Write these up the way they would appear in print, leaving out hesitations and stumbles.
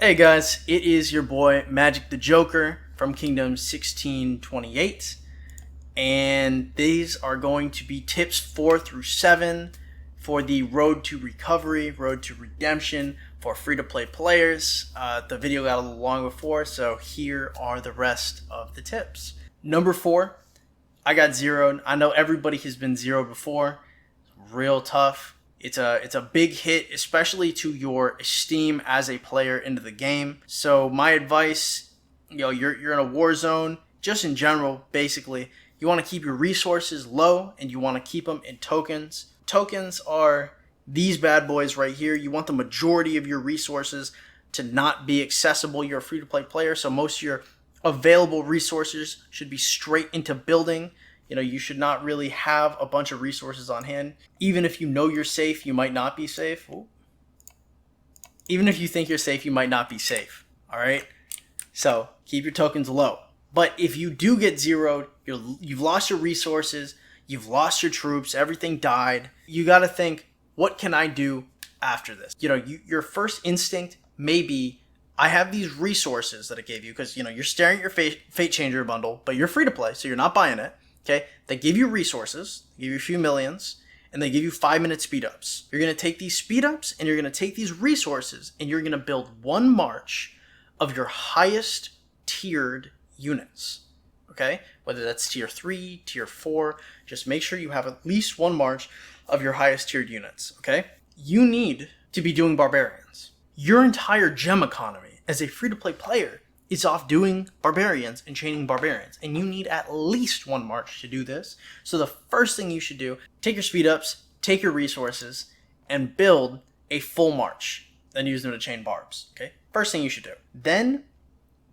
Hey guys, it is your boy Magic the Joker from Kingdom 1628, and these are going to be tips 4 through 7 for the Road to Recovery, Road to Redemption for free-to-play players. The video got a little long before, so here are the rest of the tips. Number 4, I got zeroed. I know everybody has been zeroed before. Real tough. It's a big hit, especially to your esteem as a player into the game. So my advice, you're in a war zone, just in general, basically, you want to keep your resources low and you want to keep them in tokens. Tokens are these bad boys right here. You want the majority of your resources to not be accessible. You're a free-to-play player, so most of your available resources should be straight into building. You should not really have a bunch of resources on hand. Even if you know you're safe, you might not be safe. Ooh. Even if you think you're safe, you might not be safe. All right? So keep your tokens low. But if you do get zeroed, you've lost your resources, you've lost your troops, everything died, you got to think, what can I do after this? Your first instinct may be, I have these resources that I gave you because, you're staring at your Fate Changer bundle, but you're free to play, so you're not buying it. Okay, they give you resources, they give you a few millions, and they give you 5-minute speed ups. You're going to take these speed ups and you're going to take these resources and you're going to build one march of your highest tiered units. Okay, whether that's tier 3, tier 4, just make sure you have at least one march of your highest tiered units. Okay, you need to be doing barbarians. Your entire gem economy as a free to play player is off doing barbarians and chaining barbarians. And you need at least one march to do this. So the first thing you should do, take your speed ups, take your resources, and build a full march. Then use them to chain barbs. Okay? First thing you should do. Then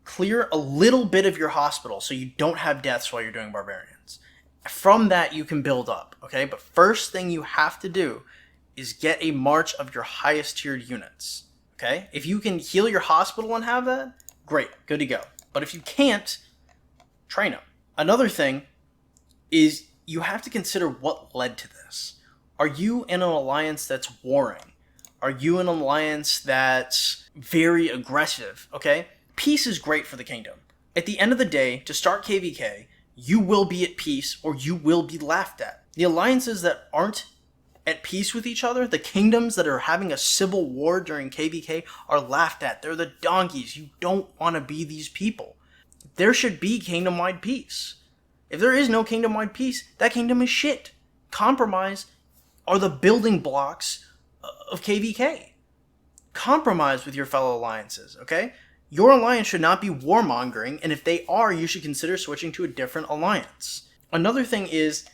clear a little bit of your hospital so you don't have deaths while you're doing barbarians. From that you can build up. Okay? But first thing you have to do is get a march of your highest tiered units. Okay? If you can heal your hospital and have that, great, good to go. But if you can't, train them. Another thing is you have to consider what led to this. Are you in an alliance that's warring? Are you in an alliance that's very aggressive? Okay? Peace is great for the kingdom. At the end of the day, to start KVK, you will be at peace or you will be laughed at. The alliances that aren't at peace with each other, the kingdoms that are having a civil war during KVK are laughed at. They're the donkeys. You don't want to be these people. There should be kingdom-wide peace. If there is no kingdom-wide peace, that kingdom is shit. Compromise are the building blocks of KVK. Compromise with your fellow alliances, okay? Your alliance should not be warmongering, and if they are, you should consider switching to a different alliance. Another thing is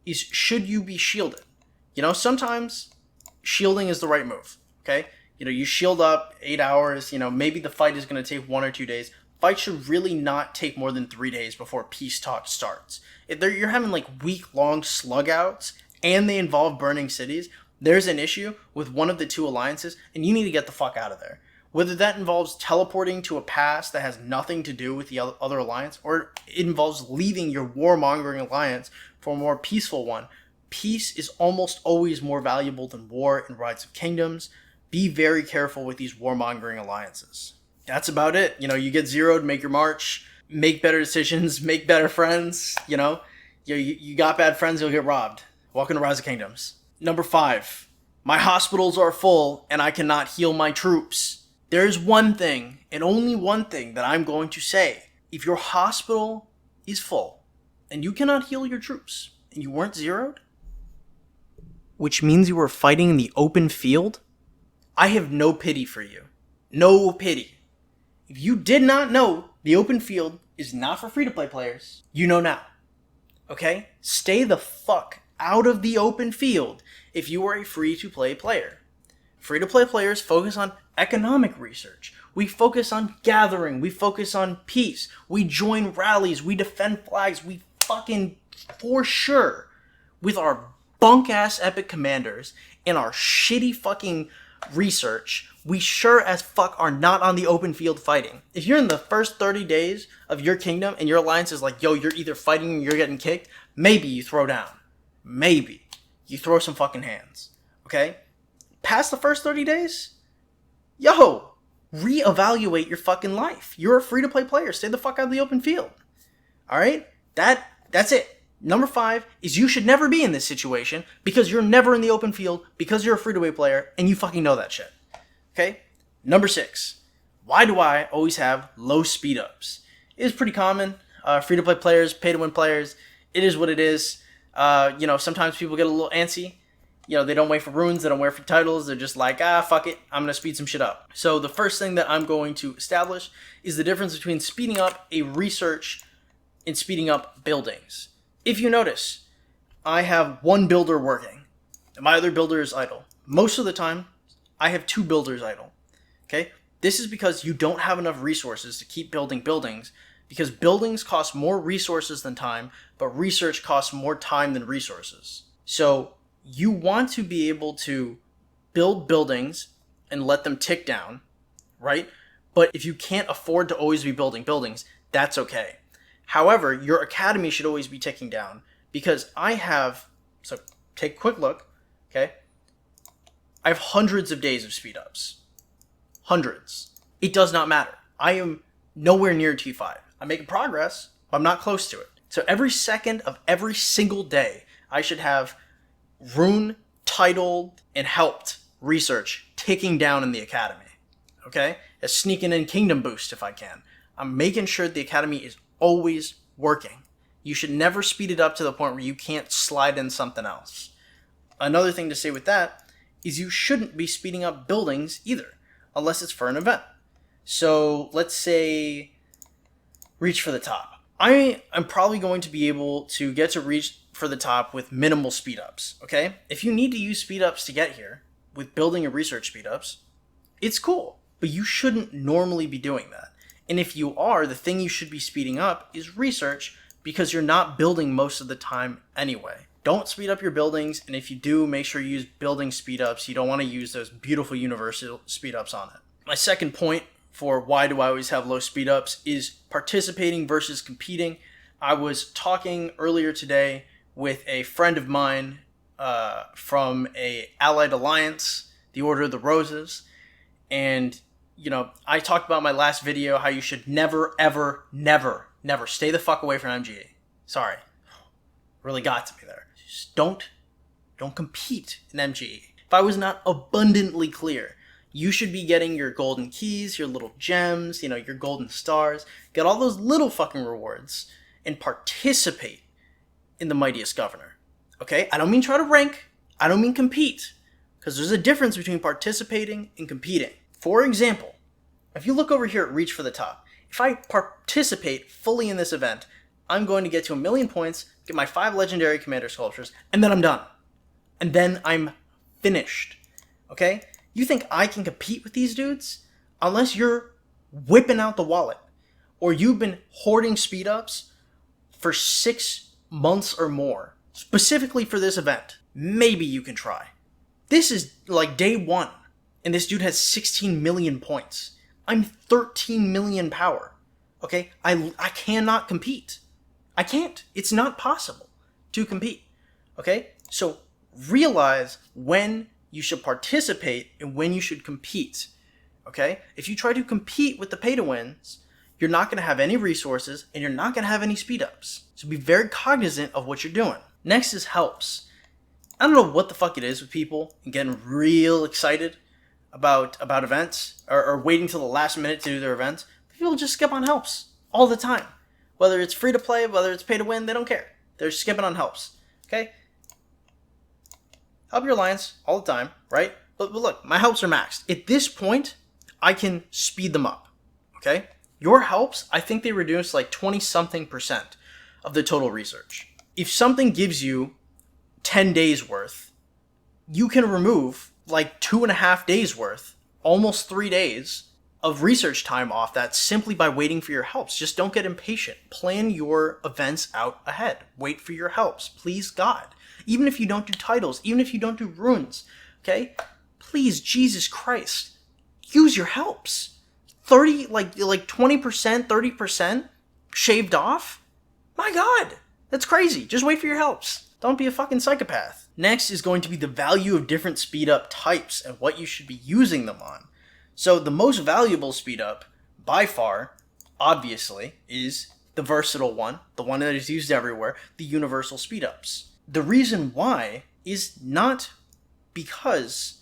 should you be shielded? Sometimes shielding is the right move, okay? You shield up 8 hours, maybe the fight is going to take 1 or 2 days. Fight should really not take more than 3 days before peace talk starts. If you're having week-long slug outs and they involve burning cities, there's an issue with one of the two alliances and you need to get the fuck out of there. Whether that involves teleporting to a pass that has nothing to do with the other alliance or it involves leaving your warmongering alliance for a more peaceful one, peace is almost always more valuable than war and Rise of Kingdoms. Be very careful with these warmongering alliances. That's about it. You get zeroed, make your march, make better decisions, make better friends. You got bad friends, you'll get robbed. Welcome to Rise of Kingdoms. Number 5. My hospitals are full and I cannot heal my troops. There's one thing and only one thing that I'm going to say. If your hospital is full and you cannot heal your troops and you weren't zeroed, which means you were fighting in the open field, I have no pity for you. No pity. If you did not know the open field is not for free-to-play players, you know now. Okay? Stay the fuck out of the open field if you are a free-to-play player. Free-to-play players focus on economic research. We focus on gathering. We focus on peace. We join rallies. We defend flags. We fucking, for sure, with our bunk-ass epic commanders and our shitty fucking research, we sure as fuck are not on the open field fighting. If you're in the first 30 days of your kingdom and your alliance is like, yo, you're either fighting or you're getting kicked, maybe you throw down. Maybe. You throw some fucking hands. Okay? Past the first 30 days, yo, reevaluate your fucking life. You're a free-to-play player. Stay the fuck out of the open field. All right? That's it. Number 5 is you should never be in this situation because you're never in the open field because you're a free-to-play player and you fucking know that shit. Okay? Number 6. Why do I always have low speed ups? It is pretty common. Free-to-play players, pay-to-win players. It is what it is. Sometimes people get a little antsy. They don't wait for runes. They don't wait for titles. They're just like, fuck it. I'm going to speed some shit up. So the first thing that I'm going to establish is the difference between speeding up a research and speeding up buildings. If you notice, I have one builder working, and my other builder is idle. Most of the time, I have 2 builders idle. Okay? This is because you don't have enough resources to keep building buildings, because buildings cost more resources than time, but research costs more time than resources. So you want to be able to build buildings and let them tick down, right? But if you can't afford to always be building buildings, that's okay. However, your academy should always be ticking down because so take a quick look, okay? I have hundreds of days of speed ups. Hundreds. It does not matter. I am nowhere near T5. I'm making progress, but I'm not close to it. So every second of every single day, I should have rune, title, and helped research ticking down in the academy. Okay? A sneaking in kingdom boost if I can. I'm making sure the academy is always working. You should never speed it up to the point where you can't slide in something else. Another thing to say with that is you shouldn't be speeding up buildings either, unless it's for an event. So let's say reach for the top. I am probably going to be able to get to reach for the top with minimal speed ups, okay? If you need to use speed ups to get here with building and research speed ups, it's cool, but you shouldn't normally be doing that. And if you are, the thing you should be speeding up is research because you're not building most of the time anyway. Don't speed up your buildings, and if you do, make sure you use building speed ups. You don't want to use those beautiful universal speed ups on it. My second point for why do I always have low speed ups is participating versus competing. I was talking earlier today with a friend of mine from a allied alliance, the Order of the Roses, and I talked about in my last video how you should never, ever, never, never stay the fuck away from MGE. Sorry. Really got to me there. Just don't compete in MGE. If I was not abundantly clear, you should be getting your golden keys, your little gems, your golden stars. Get all those little fucking rewards and participate in the Mightiest Governor. Okay? I don't mean try to rank. I don't mean compete. Because there's a difference between participating and competing. For example, if you look over here at Reach for the Top, if I participate fully in this event, I'm going to get to 1,000,000 points, get my 5 legendary commander sculptures, and then I'm done. And then I'm finished. Okay? You think I can compete with these dudes? Unless you're whipping out the wallet, or you've been hoarding speed ups for 6 months or more, specifically for this event, maybe you can try. This is like day 1. And this dude has 16 million points. I'm 13 million power. Okay? I cannot compete. I can't. It's not possible to compete. Okay? So realize when you should participate and when you should compete. Okay? If you try to compete with the pay-to-wins, you're not going to have any resources and you're not going to have any speed-ups. So be very cognizant of what you're doing. Next is helps. I don't know what the fuck it is with people and getting real excited about events or waiting till the last minute to do their events. People just skip on helps all the time. Whether it's free to play, whether it's pay to win, they don't care. They're skipping on helps. Okay? Help your alliance all the time, right? But look, my helps are maxed. At this point, I can speed them up. Okay? Your helps, I think they reduce like 20-something% of the total research. If something gives you 10 days worth, you can remove like 2.5 days worth, almost 3 days of research time off that simply by waiting for your helps. Just don't get impatient. Plan your events out ahead. Wait for your helps. Please God. Even if you don't do titles, even if you don't do runes, okay? Please, Jesus Christ, use your helps. 20%, 30% shaved off? My God, that's crazy. Just wait for your helps. Don't be a fucking psychopath. Next is going to be the value of different speed up types and what you should be using them on. So the most valuable speed up, by far, obviously, is the versatile one, the one that is used everywhere, the universal speed ups. The reason why is not because,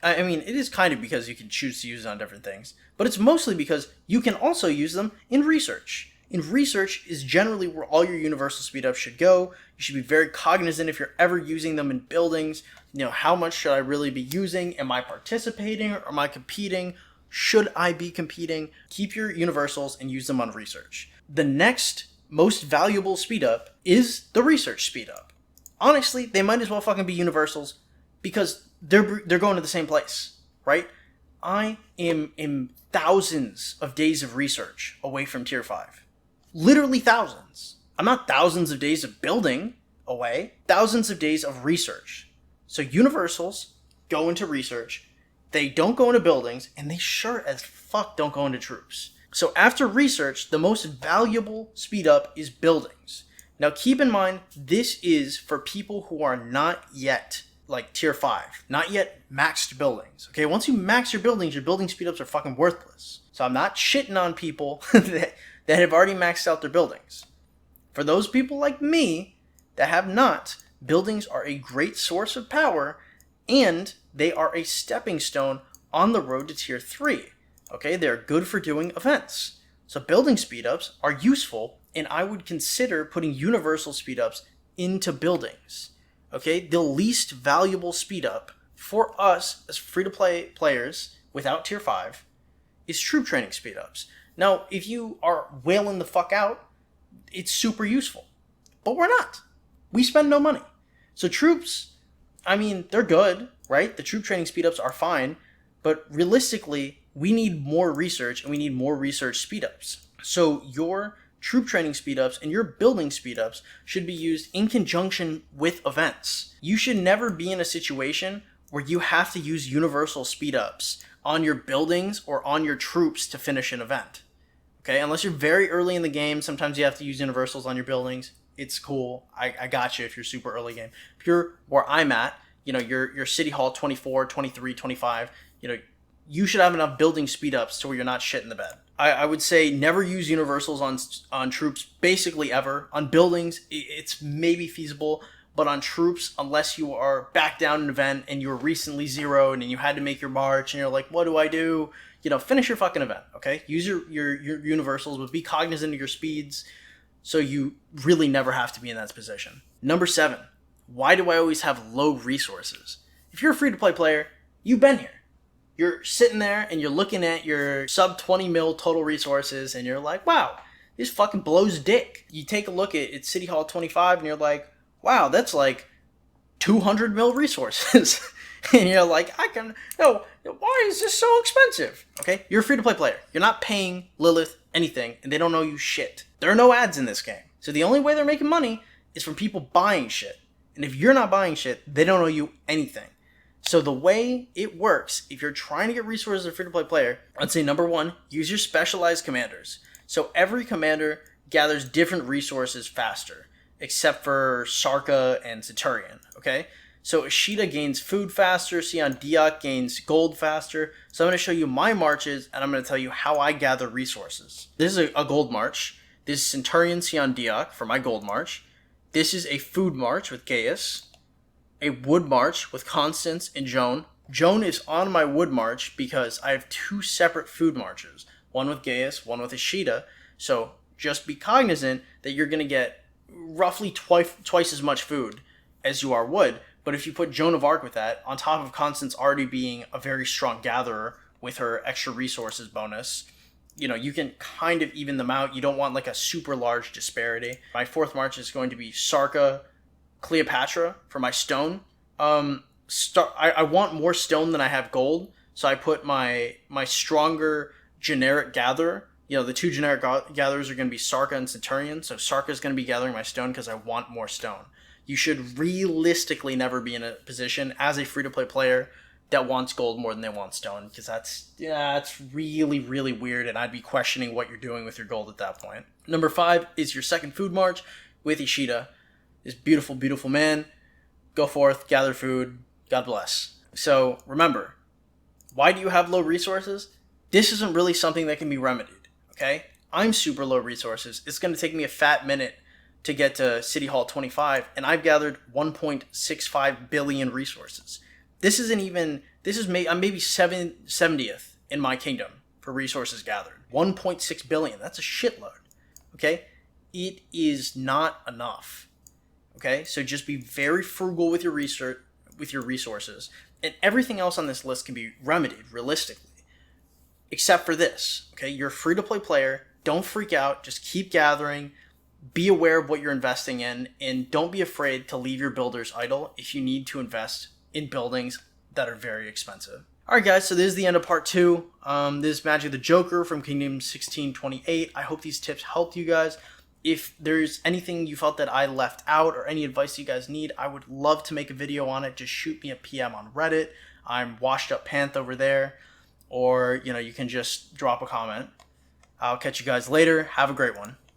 I mean, it is kind of because you can choose to use it on different things, but it's mostly because you can also use them in research. In research is generally where all your universal speed ups should go. You should be very cognizant if you're ever using them in buildings. How much should I really be using? Am I participating or am I competing? Should I be competing? Keep your universals and use them on research. The next most valuable speed up is the research speed up. Honestly, they might as well fucking be universals because they're going to the same place, right? I am thousands of days of research away from tier 5. Literally thousands. I'm not thousands of days of building away. Thousands of days of research. So universals go into research. They don't go into buildings, and they sure as fuck don't go into troops. So after research, the most valuable speed up is buildings. Now keep in mind, this is for people who are not yet like tier 5, not yet maxed buildings. Okay, once you max your building speed ups are fucking worthless. So I'm not shitting on people that have already maxed out their buildings. For those people like me that have not, buildings are a great source of power, and they are a stepping stone on the road to tier 3. Okay, they're good for doing events. So building speedups are useful, and I would consider putting universal speedups into buildings. Okay, the least valuable speedup for us as free-to-play players without tier 5 is troop training speedups. Now, if you are wailing the fuck out, it's super useful. But we're not. We spend no money. So troops, I mean, they're good, right? The troop training speedups are fine, but realistically, we need more research and we need more research speedups. So your troop training speedups and your building speedups should be used in conjunction with events. You should never be in a situation where you have to use universal speedups on your buildings or on your troops to finish an event. Okay, unless you're very early in the game, sometimes you have to use universals on your buildings. It's cool. I got you if you're super early game. If you're where I'm at, you're City Hall 24, 23, 25, you should have enough building speed ups to where you're not shit in the bed. I would say never use universals on troops basically ever. On buildings, it's maybe feasible, but on troops, unless you are back down an event and you were recently zeroed and you had to make your march and you're like, what do I do? Finish your fucking event, okay? Use your universals, but be cognizant of your speeds so you really never have to be in that position. Number 7, why do I always have low resources? If you're a free-to-play player, you've been here. You're sitting there and you're looking at your sub 20 mil total resources and you're like, wow, this fucking blows dick. You take a look at City Hall 25 and you're like, wow, that's like 200 mil resources. And you're like, why is this so expensive? Okay, you're a free-to-play player. You're not paying Lilith anything, and they don't know you shit. There are no ads in this game. So the only way they're making money is from people buying shit. And if you're not buying shit, they don't owe you anything. So the way it works, if you're trying to get resources as a free-to-play player, I'd say number 1, use your specialized commanders. So every commander gathers different resources faster, except for Sarka and Centurion, okay? So Ishida gains food faster, Sion Diak gains gold faster. So I'm going to show you my marches, and I'm going to tell you how I gather resources. This is a gold march. This is Centurion Sion Diak for my gold march. This is a food march with Gaius. A wood march with Constance and Joan. Joan is on my wood march because I have 2 separate food marches. One with Gaius, one with Ishida. So just be cognizant that you're going to get roughly twice as much food as you are wood. But if you put Joan of Arc with that, on top of Constance already being a very strong gatherer with her extra resources bonus, you can kind of even them out. You don't want like a super large disparity. My 4th march is going to be Sarka, Cleopatra for my stone. I want more stone than I have gold, so I put my stronger generic gatherer. The 2 generic gatherers are going to be Sarka and Centurion, so Sarka is going to be gathering my stone because I want more stone. You should realistically never be in a position as a free-to-play player that wants gold more than they want stone, because that's really, really weird, and I'd be questioning what you're doing with your gold at that point. Number 5 is your 2nd food march with Ishida. This beautiful, beautiful man. Go forth, gather food. God bless. So remember, Why do you have low resources? This isn't really something that can be remedied, okay? I'm super low resources. It's going to take me a fat minute to get to City Hall 25, and I've gathered 1.65 billion resources. This isn't even, I'm maybe 70th in my kingdom for resources gathered. 1.6 billion, that's a shitload, okay? It is not enough, okay? So just be very frugal with your research, with your resources, and everything else on this list can be remedied realistically, except for this, okay? You're a free-to-play player. Don't freak out. Just keep gathering. Be aware of what you're investing in, and don't be afraid to leave your builders idle if you need to invest in buildings that are very expensive. Alright guys, so this is the end of part 2. This is Magic the Joker from Kingdom 1628. I hope these tips helped you guys. If there's anything you felt that I left out or any advice you guys need, I would love to make a video on it. Just shoot me a PM on Reddit. I'm Washed Up Panth over there. Or, you can just drop a comment. I'll catch you guys later. Have a great one.